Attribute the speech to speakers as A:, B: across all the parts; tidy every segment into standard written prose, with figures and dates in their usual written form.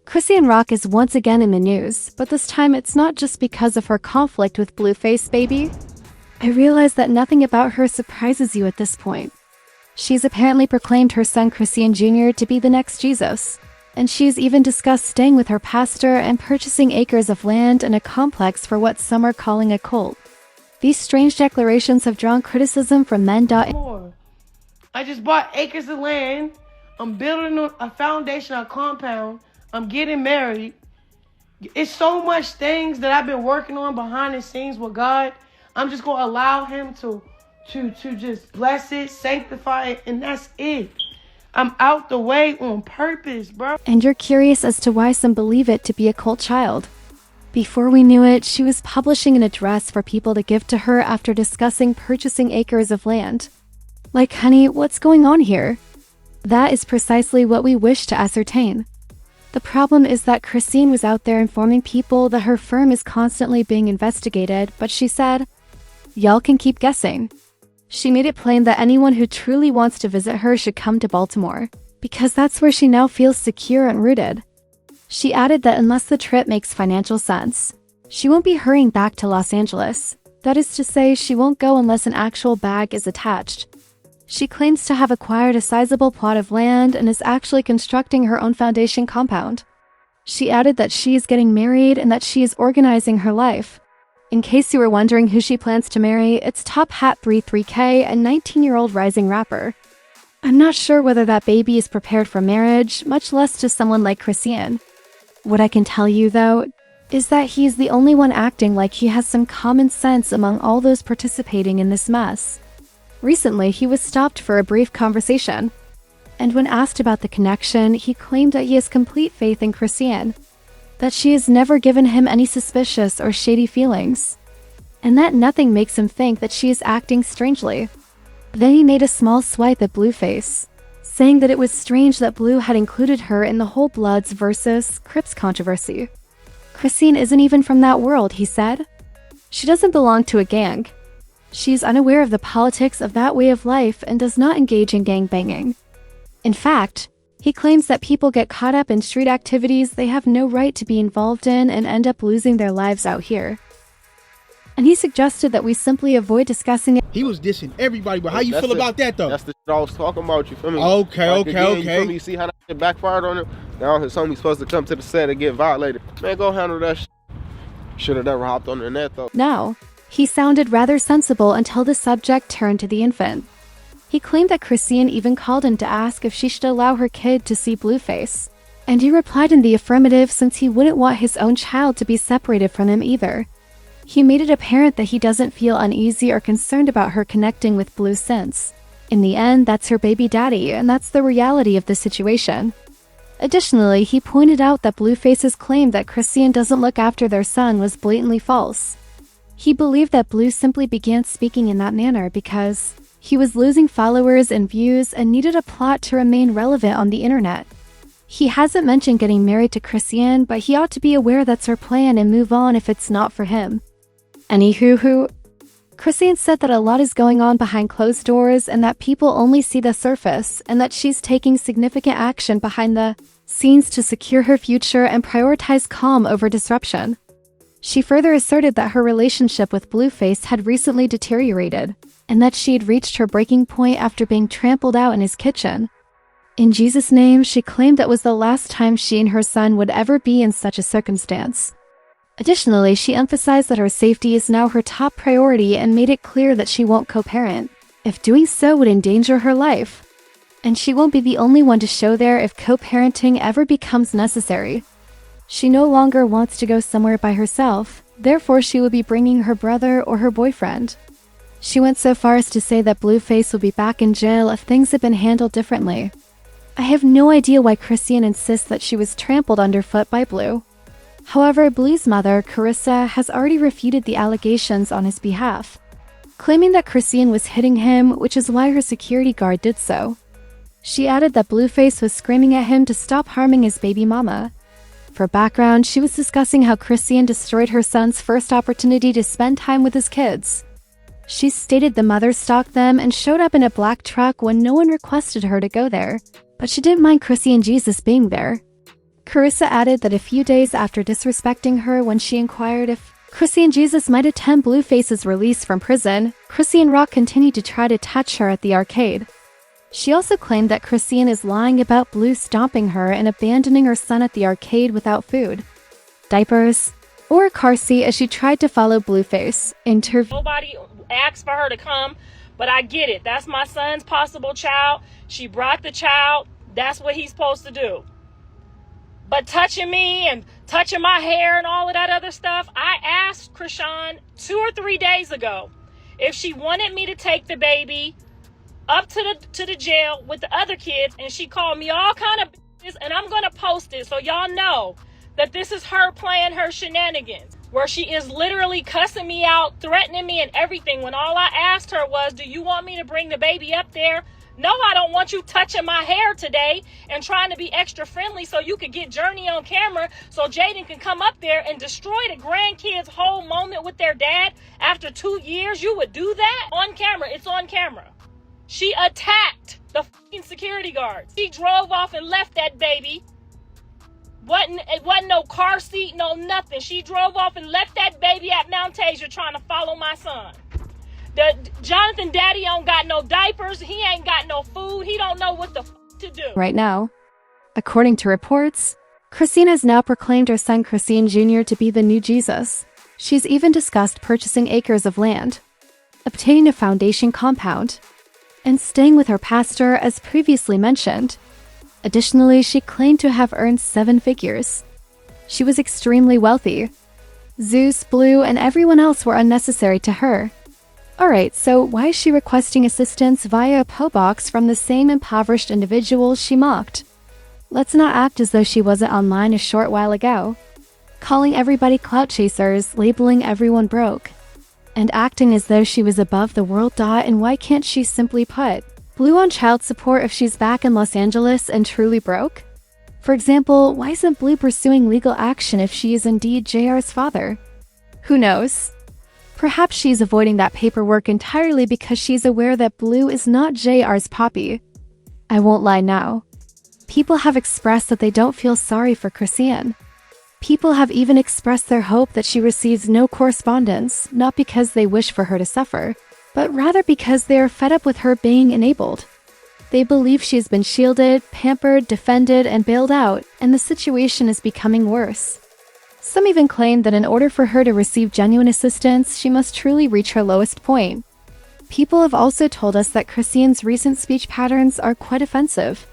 A: Chrisean Rock is once again in the news, but this time it's not just because of her conflict with Blueface, baby. I realize that nothing about her surprises you at this point. She's apparently proclaimed her son Chrisean Jr. to be the next Jesus, and she's even discussed staying with her pastor and purchasing acres of land and a complex for what some are calling a cult. These strange declarations have drawn criticism from men.
B: I just bought acres of land. I'm building a foundation, a compound. I'm getting married. It's so much things that I've been working on behind the scenes with God. I'm just going to allow him to just bless it, sanctify it, and that's it. I'm out the way on purpose, bro.
A: And you're curious as to why some believe it to be a cult child. Before we knew it, she was publishing an address for people to give to her after discussing purchasing acres of land. Like, honey, what's going on here? That is precisely what we wish to ascertain. The problem is that Chrisean was out there informing people that her firm is constantly being investigated, but she said, "Y'all can keep guessing." She made it plain that anyone who truly wants to visit her should come to Baltimore, because that's where she now feels secure and rooted. She added that unless the trip makes financial sense, she won't be hurrying back to Los Angeles. That is to say, she won't go unless an actual bag is attached. She claims to have acquired a sizable plot of land and is actually constructing her own foundation compound. She added that she is getting married and that she is organizing her life. In case you were wondering who she plans to marry, it's Top Hat 33K, a 19-year-old rising rapper. I'm not sure whether that baby is prepared for marriage, much less to someone like Chrisean. What I can tell you, though, is that he's the only one acting like he has some common sense among all those participating in this mess. Recently, he was stopped for a brief conversation, and when asked about the connection, he claimed that he has complete faith in Chrisean, that she has never given him any suspicious or shady feelings, and that nothing makes him think that she is acting strangely. Then he made a small swipe at Blueface, saying that it was strange that Blue had included her in the whole Bloods versus Crips controversy. Chrisean isn't even from that world, he said. She doesn't belong to a gang. She's unaware of the politics of that way of life and does not engage in gangbanging. In fact, he claims that people get caught up in street activities they have no right to be involved in and end up losing their lives out here. And he suggested that we simply avoid discussing it.
C: He was dissing everybody, but how you feel about that, though?
D: That's the shit I was talking about, you feel me?
C: Okay,
D: like,
C: okay.
D: You feel me? You see how that shit backfired on him? Now his homie's supposed to come to the set and get violated. Man, go handle that shit. Should have never hopped on the net, though.
A: Now, he sounded rather sensible until the subject turned to the infant. He claimed that Chrisean even called him to ask if she should allow her kid to see Blueface, and he replied in the affirmative since he wouldn't want his own child to be separated from him either. He made it apparent that he doesn't feel uneasy or concerned about her connecting with Blue since, in the end, that's her baby daddy, and that's the reality of the situation. Additionally, he pointed out that Blueface's claim that Chrisean doesn't look after their son was blatantly false. He believed that Blue simply began speaking in that manner because he was losing followers and views and needed a plot to remain relevant on the internet. He hasn't mentioned getting married to Chrisean, but he ought to be aware that's her plan and move on if it's not for him. Anywho, Chrisean said that a lot is going on behind closed doors and that people only see the surface, and that she's taking significant action behind the scenes to secure her future and prioritize calm over disruption. She further asserted that her relationship with Blueface had recently deteriorated, and that she had reached her breaking point after being trampled out in his kitchen. In Jesus' name, she claimed that was the last time she and her son would ever be in such a circumstance. Additionally, she emphasized that her safety is now her top priority and made it clear that she won't co-parent, if doing so would endanger her life. And she won't be the only one to show there if co-parenting ever becomes necessary. She no longer wants to go somewhere by herself, therefore she will be bringing her brother or her boyfriend. She went so far as to say that Blueface will be back in jail if things had been handled differently. I have no idea why Chrisean insists that she was trampled underfoot by Blue. However, Blue's mother, Carissa, has already refuted the allegations on his behalf, claiming that Chrisean was hitting him, which is why her security guard did so. She added that Blueface was screaming at him to stop harming his baby mama. For background, she was discussing how Chrisean destroyed her son's first opportunity to spend time with his kids. She stated the mother stalked them and showed up in a black truck when no one requested her to go there, but she didn't mind Chrisean Jesus being there. Carissa added that a few days after disrespecting her when she inquired if Chrisean Jesus might attend Blueface's release from prison, Chrisean Rock continued to try to touch her at the arcade. She also claimed that Chrisean is lying about Blue stomping her and abandoning her son at the arcade without food, diapers, or a car seat as she tried to follow Blueface.
E: Nobody asked for her to come, but I get it. That's my son's possible child. She brought the child. That's what he's supposed to do. But touching me and touching my hair and all of that other stuff, I asked Krishan 2 or 3 days ago if she wanted me to take the baby up to the jail with the other kids, and she called me all kind of bitches, and I'm gonna post it so y'all know that this is her playing her shenanigans, where she is literally cussing me out, threatening me and everything, when all I asked her was, do you want me to bring the baby up there? No, I don't want you touching my hair today and trying to be extra friendly so you could get Journey on camera so Jaden can come up there and destroy the grandkids' whole moment with their dad after 2 years. You would do that on camera. It's on camera. She attacked the fucking security guards. She drove off and left that baby. It wasn't no car seat, no nothing. She drove off and left that baby at Mount Tasia trying to follow my son. The Jonathan daddy don't got no diapers. He ain't got no food. He don't know what the to do.
A: Right now, according to reports, Chrisean has now proclaimed her son Chrisean Jr. to be the new Jesus. She's even discussed purchasing acres of land, obtaining a foundation compound, and staying with her pastor as previously mentioned. Additionally, she claimed to have earned 7 figures. She was extremely wealthy. Zeus, Blue, and everyone else were unnecessary to her. Alright, so why is she requesting assistance via a PO box from the same impoverished individuals she mocked? Let's not act as though she wasn't online a short while ago, calling everybody clout chasers, labeling everyone broke, and acting as though she was above the world. And why can't she simply put Blue on child support if she's back in Los Angeles and truly broke? For example, why isn't Blue pursuing legal action if she is indeed JR's father? Who knows? Perhaps she's avoiding that paperwork entirely because she's aware that Blue is not JR's poppy. I won't lie now. People have expressed that they don't feel sorry for Chrisean. People have even expressed their hope that she receives no correspondence, not because they wish for her to suffer, but rather because they are fed up with her being enabled. They believe she's been shielded, pampered, defended, and bailed out, and the situation is becoming worse. Some even claim that in order for her to receive genuine assistance, she must truly reach her lowest point. People have also told us that Chrisean's recent speech patterns are quite offensive.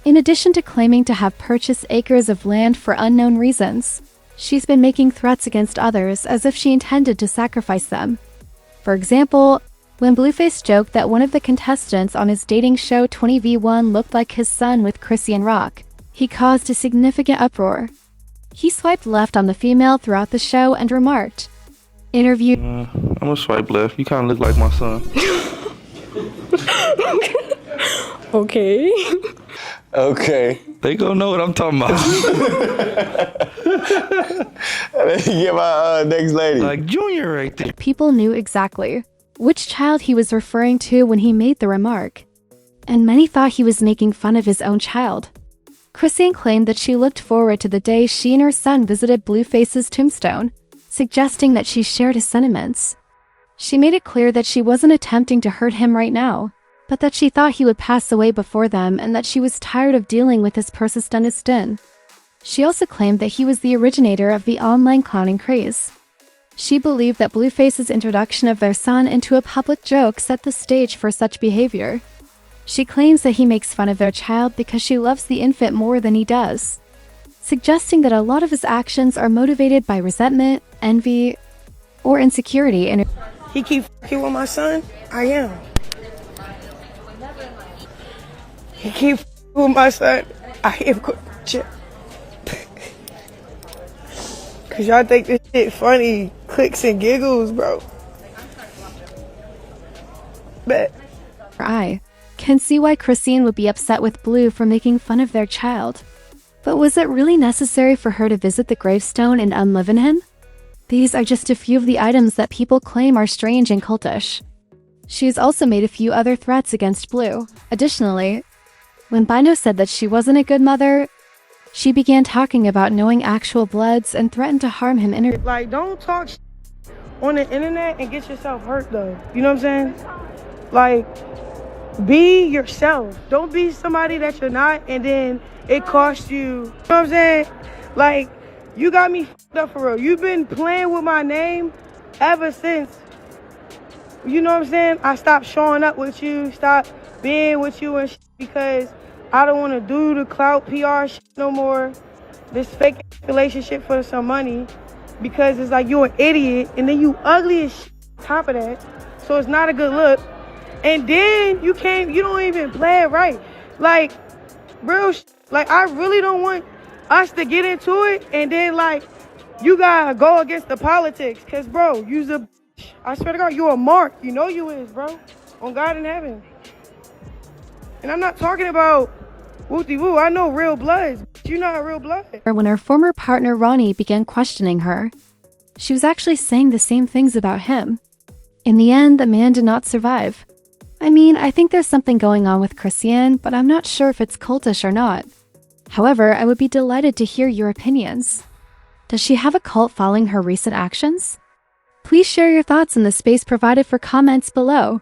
A: In addition to claiming to have purchased acres of land for unknown reasons, she's been making threats against others as if she intended to sacrifice them. For example, when Blueface joked that one of the contestants on his dating show 20v1 looked like his son with Chrisean Rock, he caused a significant uproar. He swiped left on the female throughout the show and remarked, "Interview."
F: I'm gonna swipe left. You kind of look like my son.
E: Okay.
F: Okay. They gonna know what I'm talking about.
D: Let me get my next lady.
F: Like Junior right there.
A: People knew exactly which child he was referring to when he made the remark, and many thought he was making fun of his own child. Chrisean claimed that she looked forward to the day she and her son visited Blueface's tombstone, suggesting that she shared his sentiments. She made it clear that she wasn't attempting to hurt him right now, but that she thought he would pass away before them and that she was tired of dealing with his persistence. She also claimed that he was the originator of the online clowning craze. She believed that Blueface's introduction of their son into a public joke set the stage for such behavior. She claims that he makes fun of their child because she loves the infant more than he does, suggesting that a lot of his actions are motivated by resentment, envy, or insecurity.
B: He keep f***ing with my son? I am. He keep f***ing with my son? I am. Cause y'all think this shit funny, clicks and giggles, bro. Bet.
A: I can see why Chrisean would be upset with Blue for making fun of their child. But was it really necessary for her to visit the gravestone and unlive in him? These are just a few of the items that people claim are strange and cultish. She has also made a few other threats against Blue. Additionally, when Bino said that she wasn't a good mother, She began talking about knowing actual Bloods and threatened to harm him in her.
B: Like, don't talk on the internet and get yourself hurt, though. You know what I'm saying? Like, be yourself. Don't be somebody that you're not, and then it costs you. You know what I'm saying? Like, you got me f***ed up for real. You've been playing with my name ever since, you know what I'm saying? I stopped showing up with you, stopped being with you and because I don't want to do the clout PR no more. This fake relationship for some money, because it's like you're an idiot and then you ugly as on top of that. So it's not a good look. And then you don't even play it right. Like, real like, I really don't want us to get into it and then, like, you gotta go against the politics. Cause, bro, you's a, I swear to God, you a mark. You know you is, bro. On God in heaven. And I'm not talking about woo-de-woo. I know real bloods. You're not a real blood.
A: When her former partner Ronnie began questioning her, she was actually saying the same things about him. In the end, the man did not survive. I mean, I think there's something going on with Chrisean, but I'm not sure if it's cultish or not. However, I would be delighted to hear your opinions. Does she have a cult following her recent actions? Please share your thoughts in the space provided for comments below.